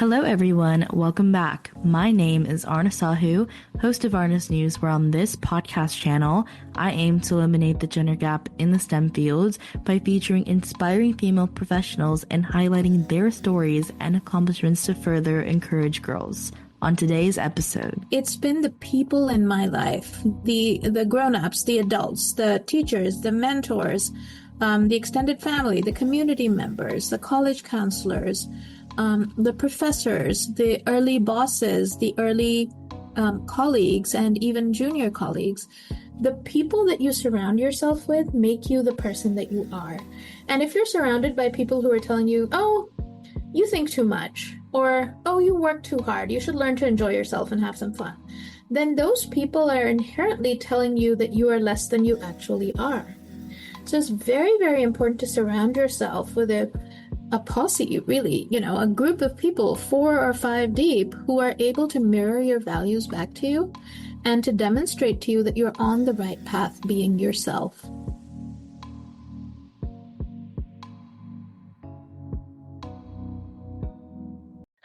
Hello everyone, welcome back. My name is Aarna Sahu, host of Aarna's News, where on this podcast channel, I aim to eliminate the gender gap in the STEM fields by featuring inspiring female professionals and highlighting their stories and accomplishments to further encourage girls. On today's episode, it's been the people in my life, the grown-ups, the adults, the teachers, the mentors, the extended family, the community members, the college counselors, the professors, the early bosses, the early colleagues, and even junior colleagues. The people that you surround yourself with make you the person that you are. And if you're surrounded by people who are telling you, oh, you think too much, or, oh, you work too hard, you should learn to enjoy yourself and have some fun, then those people are inherently telling you that you are less than you actually are. So it's very, very important to surround yourself with a posse, really, a group of people, 4 or 5 deep, who are able to mirror your values back to you and to demonstrate to you that you're on the right path being yourself.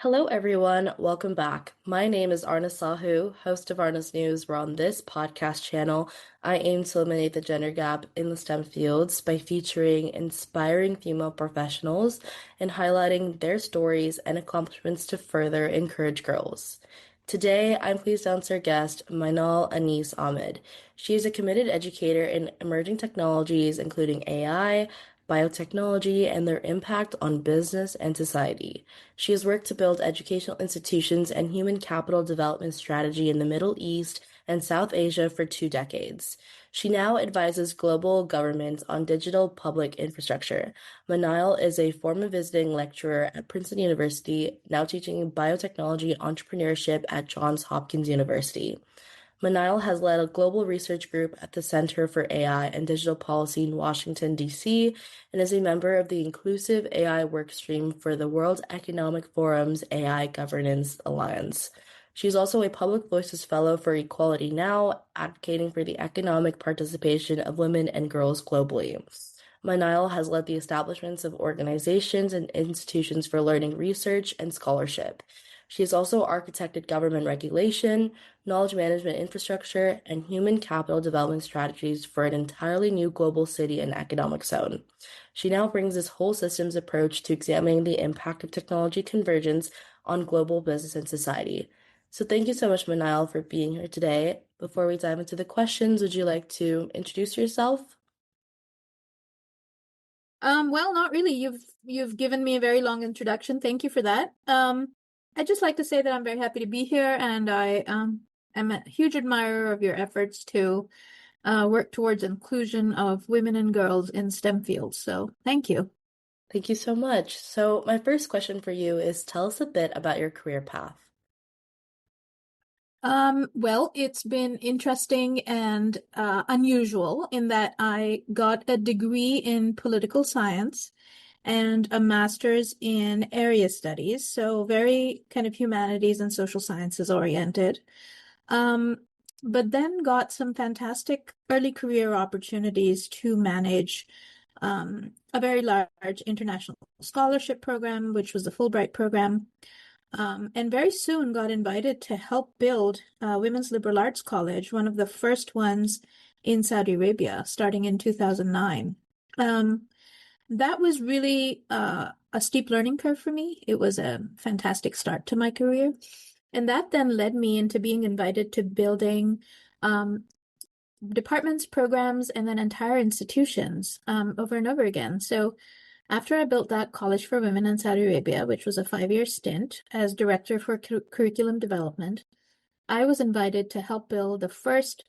Hello everyone, welcome back. My name is Aarna Sahu, host of Aarna's News, where on this podcast channel, I aim to eliminate the gender gap in the STEM fields by featuring inspiring female professionals and highlighting their stories and accomplishments to further encourage girls. Today, I'm pleased to announce our guest, Manail Anis Ahmed. She is a committed educator in emerging technologies, including AI, biotechnology, and their impact on business and society. She has worked to build educational institutions and human capital development strategy in the Middle East and South Asia for 2 decades. She now advises global governments on digital public infrastructure. Manail is a former visiting lecturer at Princeton University, now teaching biotechnology entrepreneurship at Johns Hopkins University. Manail has led a global research group at the Center for AI and Digital Policy in Washington, D.C., and is a member of the Inclusive AI Workstream for the World Economic Forum's AI Governance Alliance. She is also a Public Voices Fellow for Equality Now, advocating for the economic participation of women and girls globally. Manail has led the establishments of organizations and institutions for learning research and scholarship. She has also architected government regulation, knowledge management infrastructure, and human capital development strategies for an entirely new global city and economic zone. She now brings this whole systems approach to examining the impact of technology convergence on global business and society. So thank you so much, Manail, for being here today. Before we dive into the questions, would you like to introduce yourself? Well, not really. You've given me a very long introduction. Thank you for that. I'd just like to say that I'm very happy to be here, and I am a huge admirer of your efforts to work towards inclusion of women and girls in STEM fields. So thank you. Thank you so much. So my first question for you is, tell us a bit about your career path. Well, it's been interesting and unusual in that I got a degree in political science and a master's in area studies, so very kind of humanities and social sciences oriented. But then got some fantastic early career opportunities to manage a very large international scholarship program, which was the Fulbright program. And very soon got invited to help build Women's Liberal Arts College, one of the first ones in Saudi Arabia, starting in 2009. That was really a steep learning curve for me. It was a fantastic start to my career. And that then led me into being invited to building departments, programs, and then entire institutions over and over again. So after I built that College for Women in Saudi Arabia, which was a 5-year stint as director for curriculum development, I was invited to help build the first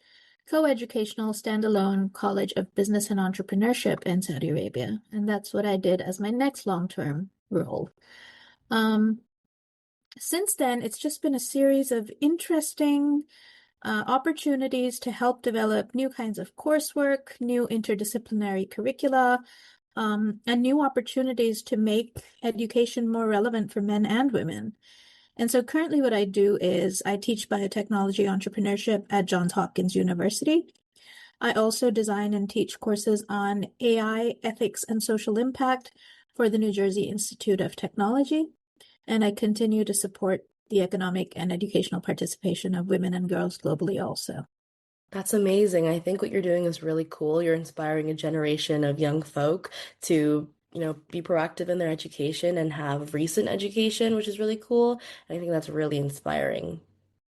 co-educational standalone College of Business and Entrepreneurship in Saudi Arabia. And that's what I did as my next long-term role. Since then, it's just been a series of interesting opportunities to help develop new kinds of coursework, new interdisciplinary curricula, and new opportunities to make education more relevant for men and women. And so currently what I do is I teach biotechnology entrepreneurship at Johns Hopkins University. I also design and teach courses on AI, ethics, and social impact for the New Jersey Institute of Technology. and I continue to support the economic and educational participation of women and girls globally also. That's amazing. I think what you're doing is really cool. You're inspiring a generation of young folk to, be proactive in their education and have recent education, which is really cool. And I think that's really inspiring.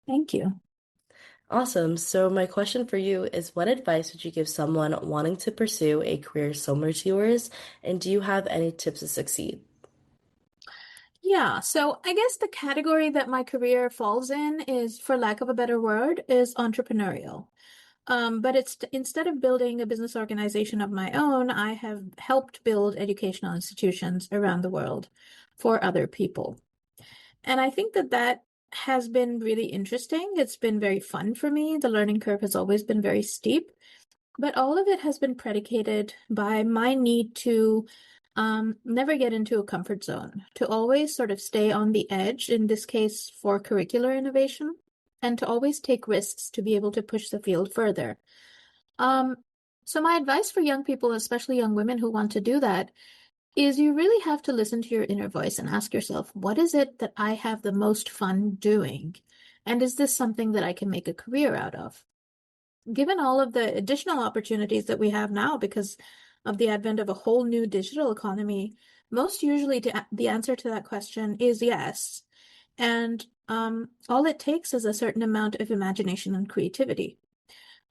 Thank you. Awesome. So my question for you is, what advice would you give someone wanting to pursue a career similar to yours? And do you have any tips to succeed? Yeah, so I guess the category that my career falls in is, for lack of a better word, is entrepreneurial. But it's instead of building a business organization of my own, I have helped build educational institutions around the world for other people. And I think that that has been really interesting. It's been very fun for me. The learning curve has always been very steep, but all of it has been predicated by my need to never get into a comfort zone, to always sort of stay on the edge, in this case for curricular innovation, and to always take risks to be able to push the field further. Um, so my advice for young people, especially young women who want to do that, is you really have to listen to your inner voice and ask yourself, what is it that I have the most fun doing? And is this something that I can make a career out of? Given all of the additional opportunities that we have now because of the advent of a whole new digital economy, most usually the answer to that question is yes. And all it takes is a certain amount of imagination and creativity.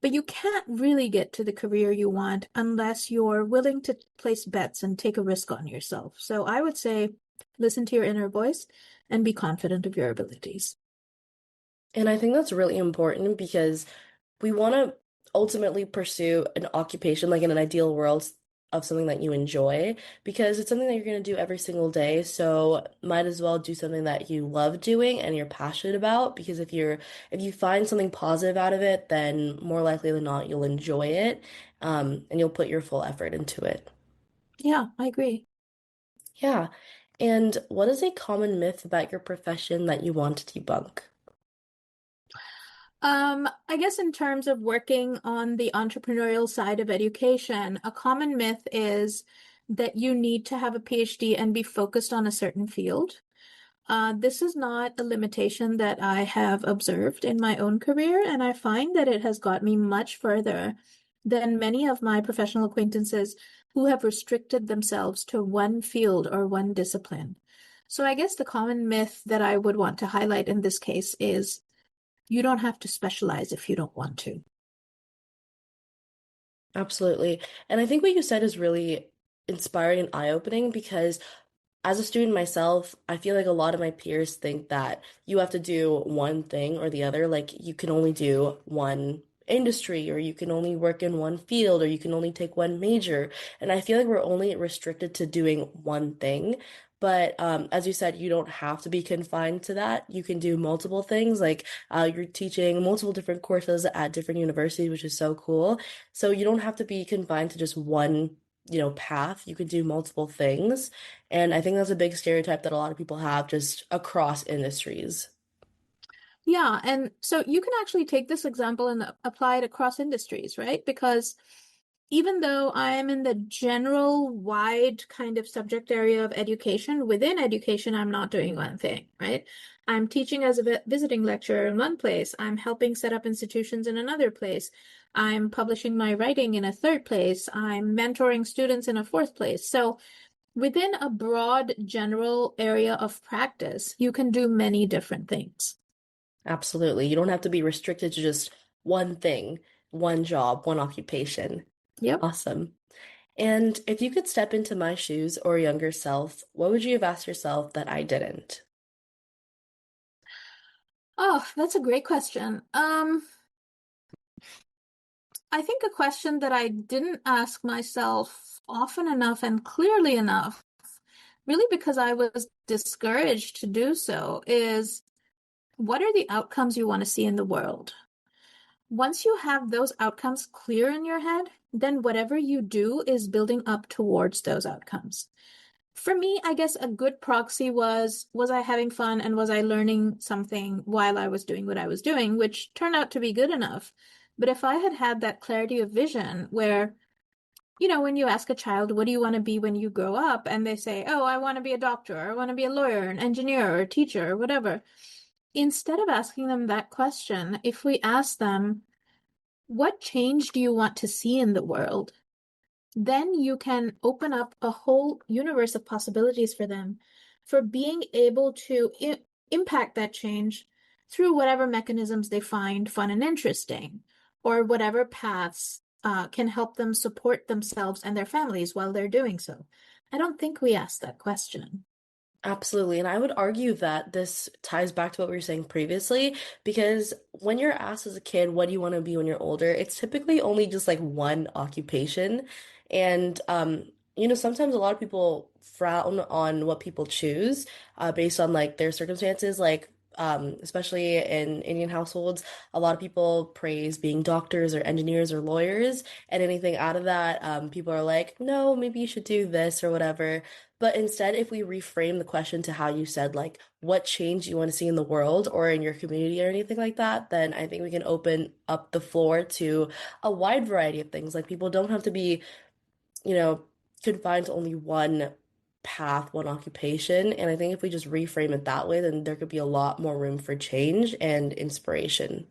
But you can't really get to the career you want unless you're willing to place bets and take a risk on yourself. So I would say listen to your inner voice and be confident of your abilities. And I think that's really important because we want to ultimately pursue an occupation, like in an ideal world, of something that you enjoy, because it's something that you're going to do every single day. So might as well do something that you love doing and you're passionate about, because if you find something positive out of it, then more likely than not, you'll enjoy it, and you'll put your full effort into it. Yeah, I agree. Yeah. And what is a common myth about your profession that you want to debunk? I guess in terms of working on the entrepreneurial side of education, a common myth is that you need to have a PhD and be focused on a certain field. This is not a limitation that I have observed in my own career, and I find that it has got me much further than many of my professional acquaintances who have restricted themselves to one field or one discipline. So I guess the common myth that I would want to highlight in this case is you don't have to specialize if you don't want to. Absolutely. And I think what you said is really inspiring and eye-opening because as a student myself, I feel like a lot of my peers think that you have to do one thing or the other. Like you can only do one industry, or you can only work in one field, or you can only take one major. And I feel like we're only restricted to doing one thing. But as you said, you don't have to be confined to that. You can do multiple things. Like you're teaching multiple different courses at different universities, which is so cool. So you don't have to be confined to just one, path. You can do multiple things. And I think that's a big stereotype that a lot of people have just across industries. Yeah, and so you can actually take this example and apply it across industries, right? Because even though I am in the general wide kind of subject area of education, within education, I'm not doing one thing, right? I'm teaching as a visiting lecturer in one place. I'm helping set up institutions in another place. I'm publishing my writing in a third place. I'm mentoring students in a fourth place. So within a broad general area of practice, you can do many different things. Absolutely. You don't have to be restricted to just one thing, one job, one occupation. Yep. Awesome. And if you could step into my shoes or younger self, what would you have asked yourself that I didn't? Oh, that's a great question. I think a question that I didn't ask myself often enough and clearly enough, really because I was discouraged to do so, is what are the outcomes you want to see in the world? Once you have those outcomes clear in your head, then whatever you do is building up towards those outcomes. For me, I guess a good proxy was I having fun and was I learning something while I was doing what I was doing, which turned out to be good enough. But if I had had that clarity of vision where when you ask a child, what do you want to be when you grow up? And they say, oh, I want to be a doctor, or I want to be a lawyer, an engineer, or a teacher, or whatever. Instead of asking them that question, if we ask them, what change do you want to see in the world? Then you can open up a whole universe of possibilities for them for being able to impact that change through whatever mechanisms they find fun and interesting, or whatever paths can help them support themselves and their families while they're doing so. I don't think we ask that question. Absolutely. And I would argue that this ties back to what we were saying previously, because when you're asked as a kid, what do you want to be when you're older? It's typically only just like one occupation. And, sometimes a lot of people frown on what people choose based on like their circumstances. Like, especially in Indian households, a lot of people praise being doctors or engineers or lawyers, and anything out of that, people are like, no, maybe you should do this or whatever. But instead, if we reframe the question to how you said, like, what change you want to see in the world or in your community or anything like that, then I think we can open up the floor to a wide variety of things. Like, people don't have to be, you know, confined to only one path, one occupation. And I think if we just reframe it that way, then there could be a lot more room for change and inspiration.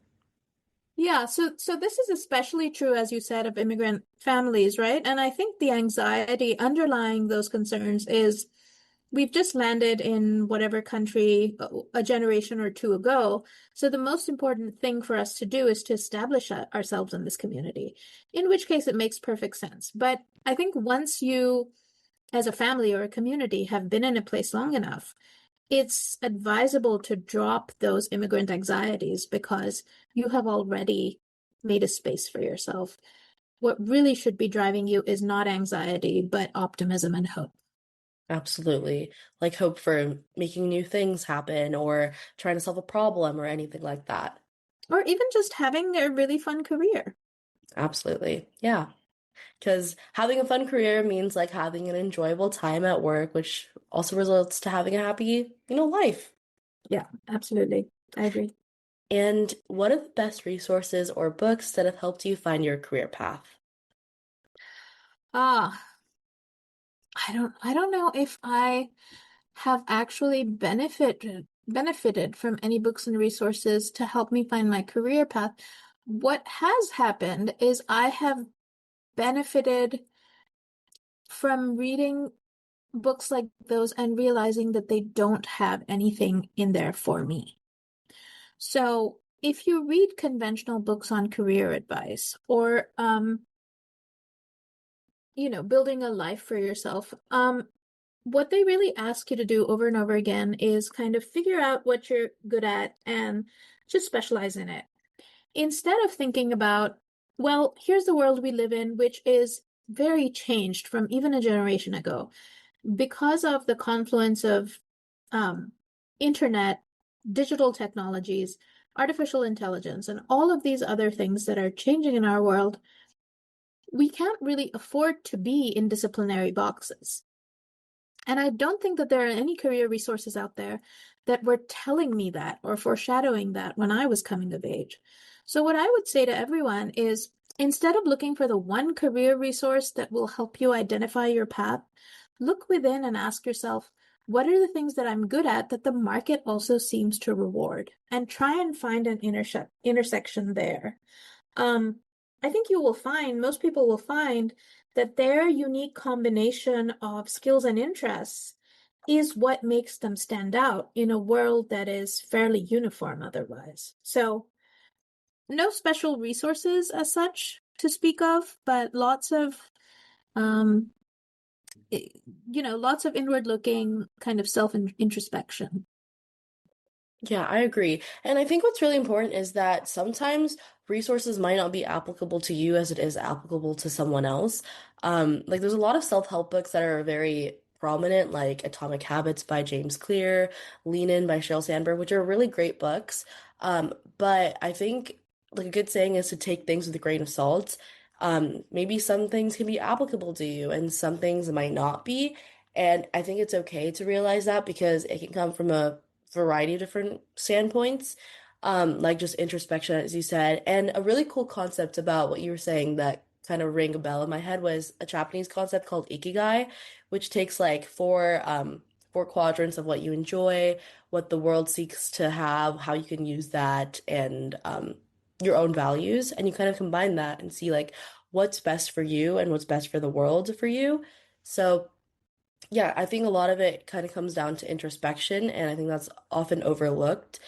Yeah, so this is especially true, as you said, of immigrant families, right? And I think the anxiety underlying those concerns is we've just landed in whatever country a generation or two ago. So the most important thing for us to do is to establish ourselves in this community, in which case it makes perfect sense. But I think once you, as a family or a community, have been in a place long enough, it's advisable to drop those immigrant anxieties because you have already made a space for yourself. What really should be driving you is not anxiety, but optimism and hope. Absolutely. Like hope for making new things happen or trying to solve a problem or anything like that. Or even just having a really fun career. Absolutely. Yeah. Because having a fun career means like having an enjoyable time at work, which also results to having a happy, life. Yeah, absolutely. I agree. And what are the best resources or books that have helped you find your career path? Ah, I don't know if I have actually benefited from any books and resources to help me find my career path. What has happened is I have benefited from reading books like those and realizing that they don't have anything in there for me. So if you read conventional books on career advice or building a life for yourself, what they really ask you to do over and over again is kind of figure out what you're good at and just specialize in it. Instead of thinking about, well, here's the world we live in, which is very changed from even a generation ago because of the confluence of um, internet, digital technologies, artificial intelligence, and all of these other things that are changing in our world. We can't really afford to be in disciplinary boxes. And I don't think that there are any career resources out there that were telling me that or foreshadowing that when I was coming of age. So, what I would say to everyone is instead of looking for the one career resource that will help you identify your path, look within and ask yourself, what are the things that I'm good at that the market also seems to reward? And try and find an intersection there. Um, I think most people will find that their unique combination of skills and interests is what makes them stand out in a world that is fairly uniform otherwise. So, no special resources as such to speak of, but um, lots of inward looking kind of self introspection. Yeah, I agree. And I think what's really important is that sometimes resources might not be applicable to you as it is applicable to someone else. Like there's a lot of self-help books that are very prominent, like Atomic Habits by James Clear, Lean In by Sheryl Sandberg, which are really great books. But I think like a good saying is to take things with a grain of salt. Maybe some things can be applicable to you and some things might not be. And I think it's okay to realize that because it can come from a variety of different standpoints, like just introspection, as you said, and a really cool concept about what you were saying that kind of ring a bell in my head was a Japanese concept called ikigai, which takes like four quadrants of what you enjoy, what the world seeks to have, how you can use that, and your own values, and you kind of combine that and see like what's best for you and what's best for the world for you. So yeah, I think a lot of it kind of comes down to introspection, and I think that's often overlooked.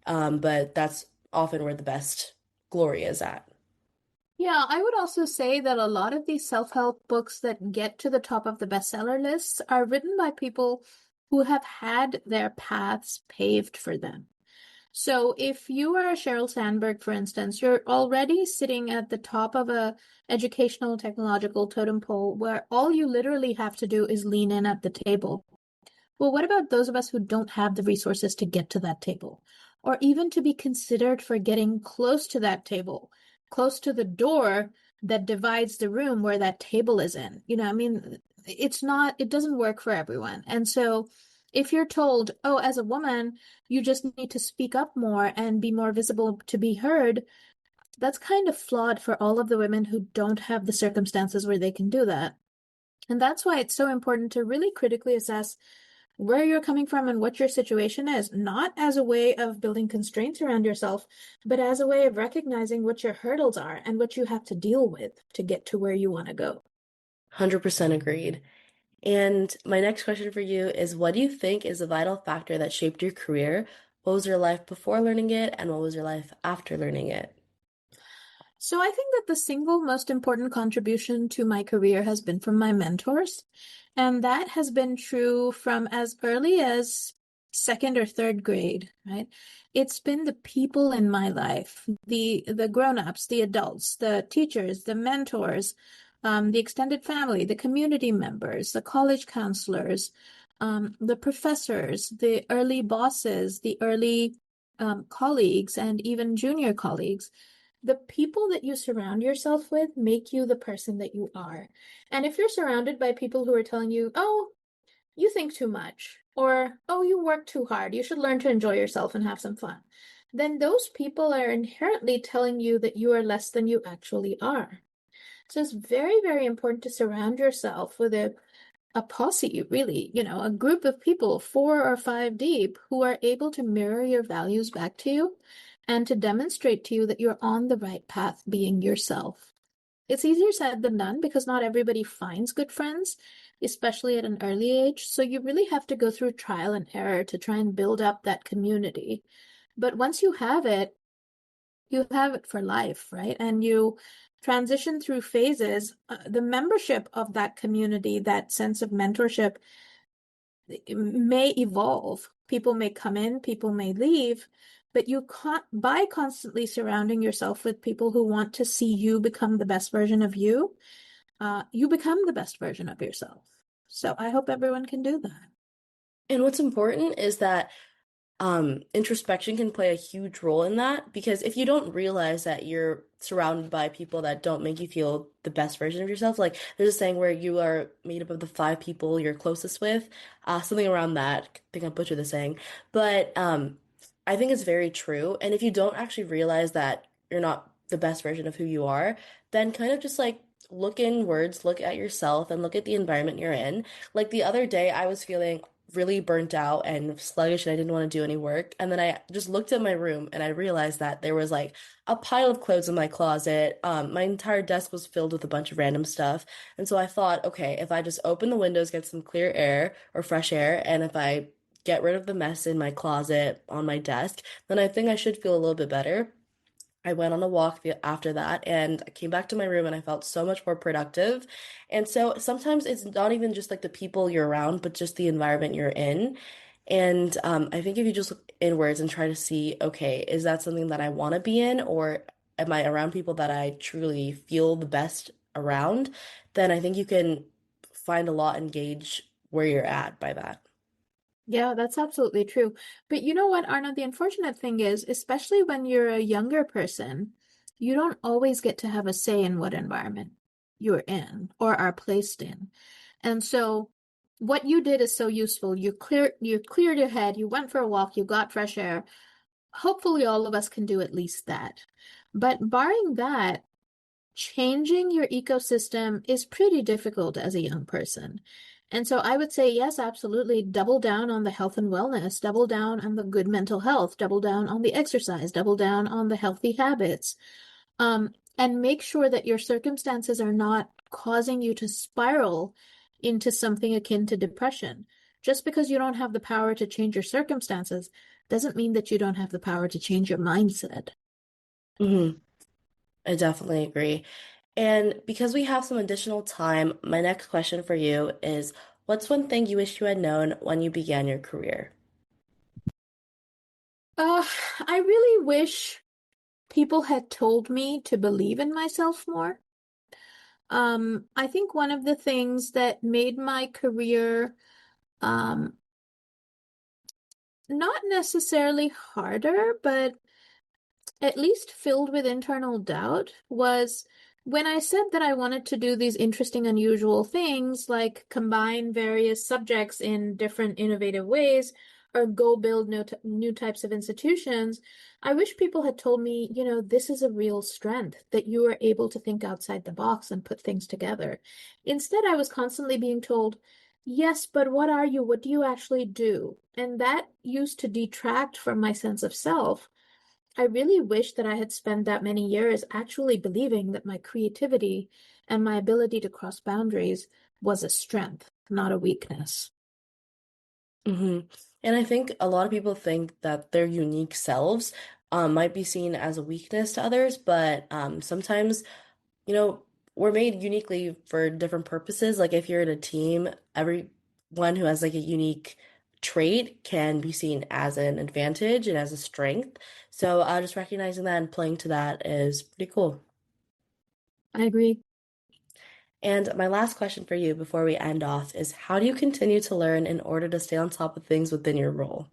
But that's often where the best glory is at. Yeah, I would also say that a lot of these self-help books that get to the top of the bestseller lists are written by people who have had their paths paved for them. So if you are Sheryl Sandberg, for instance, you're already sitting at the top of a educational technological totem pole where all you literally have to do is lean in at the table. Well, what about those of us who don't have the resources to get to that table, or even to be considered for getting close to that table, close to the door that divides the room where that table is in? I mean, it doesn't work for everyone. And so if you're told, oh, as a woman, you just need to speak up more and be more visible to be heard, that's kind of flawed for all of the women who don't have the circumstances where they can do that. And that's why it's so important to really critically assess where you're coming from and what your situation is, not as a way of building constraints around yourself, but as a way of recognizing what your hurdles are and what you have to deal with to get to where you want to go. 100% agreed. And my next question for you is what do you think is a vital factor that shaped your career? What was your life before learning it, and what was your life after learning it? So I think that the single most important contribution to my career has been from my mentors. And that has been true from as early as second or third grade, right? It's been the people in my life, the grown-ups, the adults, the teachers, the mentors, the extended family, the community members, the college counselors, the professors, the early bosses, the early colleagues, and even junior colleagues. The people that you surround yourself with make you the person that you are. And if you're surrounded by people who are telling you, oh, you think too much, or oh, you work too hard, you should learn to enjoy yourself and have some fun, then those people are inherently telling you that you are less than you actually are. So it's very, very important to surround yourself with a posse, really, a group of people, 4 or 5 deep, who are able to mirror your values back to you and to demonstrate to you that you're on the right path being yourself. It's easier said than done because not everybody finds good friends, especially at an early age. So you really have to go through trial and error to try and build up that community. But once you have it for life, right? And you transition through phases. The membership of that community, that sense of mentorship, may evolve. People may come in, people may leave, but you can't, by constantly surrounding yourself with people who want to see you become the best version of you, you become the best version of yourself. So I hope everyone can do that. And what's important is that introspection can play a huge role in that because if you don't realize that you're surrounded by people that don't make you feel the best version of yourself, like there's a saying where you are made up of the 5 people you're closest with, something around that. I think I butchered the saying, but I think it's very true. And if you don't actually realize that you're not the best version of who you are, then kind of just like look inwards, look at yourself, and look at the environment you're in. Like the other day, I was feeling really burnt out and sluggish and I didn't want to do any work. And then I just looked at my room and I realized that there was like a pile of clothes in my closet. My entire desk was filled with a bunch of random stuff. And so I thought, okay, if I just open the windows, get some clear air or fresh air, and if I get rid of the mess in my closet on my desk, then I think I should feel a little bit better. I went on a walk after that and I came back to my room and I felt so much more productive. And so sometimes it's not even just like the people you're around, but just the environment you're in. And I think if you just look inwards and try to see, okay, is that something that I want to be in, or am I around people that I truly feel the best around? Then I think you can find a lot and gauge where you're at by that. Yeah, that's absolutely true. But you know what, Arna, the unfortunate thing is, especially when you're a younger person, you don't always get to have a say in what environment you're in or are placed in. And so what you did is so useful. You cleared your head, you went for a walk, you got fresh air. Hopefully all of us can do at least that. But barring that, changing your ecosystem is pretty difficult as a young person. And so I would say, yes, absolutely, double down on the health and wellness, double down on the good mental health, double down on the exercise, double down on the healthy habits, and make sure that your circumstances are not causing you to spiral into something akin to depression. Just because you don't have the power to change your circumstances doesn't mean that you don't have the power to change your mindset. Hmm. I definitely agree. And because we have some additional time, my next question for you is, what's one thing you wish you had known when you began your career? Uh, I really wish people had told me to believe in myself more. I think one of the things that made my career um, not necessarily harder, but at least filled with internal doubt was when I said that I wanted to do these interesting, unusual things, like combine various subjects in different innovative ways or go build new types of institutions. I wish people had told me, this is a real strength that you are able to think outside the box and put things together. Instead, I was constantly being told, yes, but what are you? What do you actually do? And that used to detract from my sense of self. I really wish that I had spent that many years actually believing that my creativity and my ability to cross boundaries was a strength, not a weakness. Hmm. And I think a lot of people think that their unique selves might be seen as a weakness to others, but sometimes, you know, we're made uniquely for different purposes. Like if you're in a team, everyone who has like a unique trait can be seen as an advantage and as a strength. So just recognizing that and playing to that is pretty cool. I agree. And my last question for you before we end off is how do you continue to learn in order to stay on top of things within your role?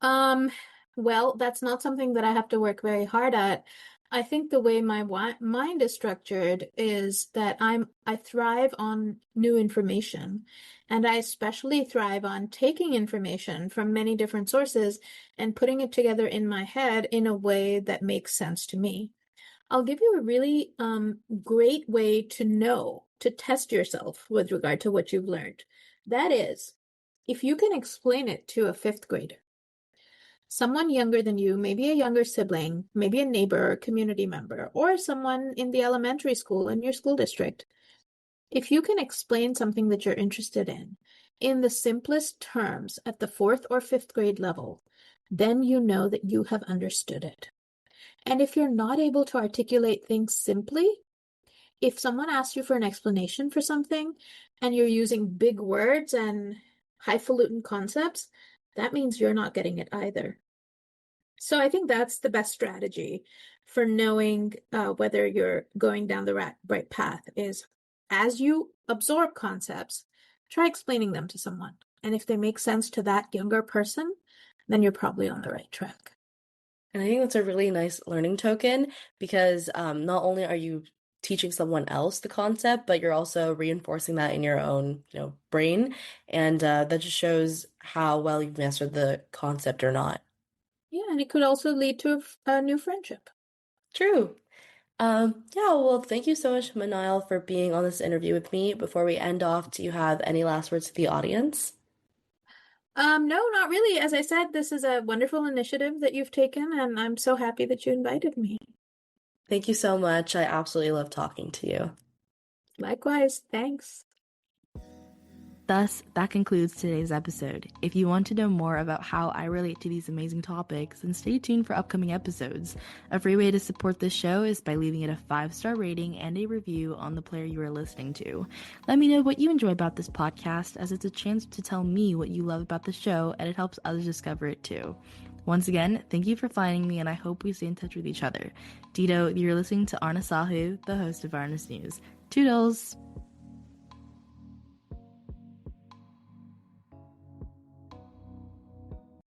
Um, well, that's not something that I have to work very hard at. I think the way my mind is structured is that I thrive on new information, and I especially thrive on taking information from many different sources and putting it together in my head in a way that makes sense to me. I'll give you a really great way to know, to test yourself with regard to what you've learned. That is, if you can explain it to a fifth grader, someone younger than you, maybe a younger sibling, maybe a neighbor or community member, or someone in the elementary school in your school district. If you can explain something that you're interested in the simplest terms at the fourth or fifth grade level, then you know that you have understood it. And if you're not able to articulate things simply, if someone asks you for an explanation for something and you're using big words and highfalutin concepts, that means you're not getting it either. So I think that's the best strategy for knowing whether you're going down the right path is as you absorb concepts, try explaining them to someone. And if they make sense to that younger person, then you're probably on the right track. And I think that's a really nice learning token because not only are you teaching someone else the concept, but you're also reinforcing that in your own, brain. And that just shows how well you've mastered the concept or not. Yeah, and it could also lead to a new friendship. True. Yeah, well, thank you so much, Manil, for being on this interview with me. Before we end off, do you have any last words to the audience? No, not really. As I said, this is a wonderful initiative that you've taken, and I'm so happy that you invited me. Thank you so much. I absolutely love talking to you. Likewise, thanks. Thus, that concludes today's episode. If you want to know more about how I relate to these amazing topics, then stay tuned for upcoming episodes. A free way to support this show is by leaving it a 5-star rating and a review on the player you are listening to. Let me know what you enjoy about this podcast, as it's a chance to tell me what you love about the show, and it helps others discover it too. Once again, thank you for finding me, and I hope we stay in touch with each other. Dito, you're listening to Aarna Sahu, the host of Aarna's News. Toodles!